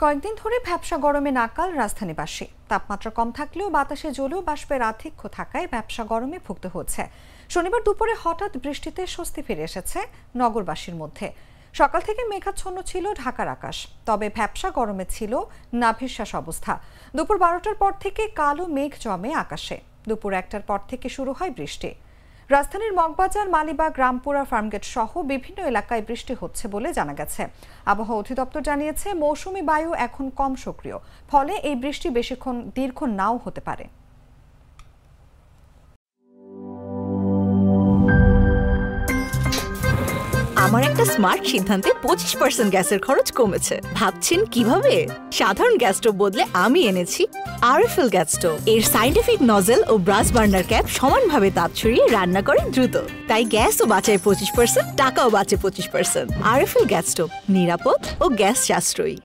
কয়েকদিন ধরে ভ্যাপসা গরমে নাকাল রাজধানীবাসী। তাপমাত্রা কম থাকলেও বাতাসে জলীয় বাষ্পের আধিক্য থাকায় ভ্যাপসা গরমে ভুগতে হচ্ছে। শনিবার দুপুরে হঠাৎ বৃষ্টিতে স্বস্তি ফিরে এসেছে নগরবাসীর মধ্যে। সকাল থেকে মেঘাচ্ছন্ন ছিল ঢাকার আকাশ, তবে ভ্যাপসা গরমে ছিল নাভিশ্বাস অবস্থা। দুপুর 12টার পর থেকে কালো মেঘ জমে আকাশে। দুপুর 1টার পর থেকে শুরু হয় বৃষ্টি। রাজধানীর মগবাজার, মালিবাগ, রামপুরা, ফার্মগেট সহ বিভিন্ন এলাকায় বৃষ্টি হচ্ছে বলে জানা গেছে। আবহাওয়া অধিদপ্তর জানিয়েছে, মৌসুমী বায়ু এখন কম সক্রিয়, ফলে এই বৃষ্টি দীর্ঘ নাও হতে পারে। আমার একটা স্মার্ট সিদ্ধান্তে 25% গ্যাসের খরচ কমেছে। ভাবছেন কিভাবে? সাধারণ গ্যাস স্টোভ বদলে আমি এনেছি আরএফএল গ্যাস স্টোভ। এর সাইন্টিফিক নজল ও ব্রাস বার্নার ক্যাপ সমানভাবে তাপ ছড়িয়ে রান্না করে দ্রুত, তাই গ্যাসও বাঁচায় 25%, টাকাও বাঁচে 25%। আরএফএল গ্যাস স্টোভ নিরাপদ ও গ্যাস সাশ্রয়ী।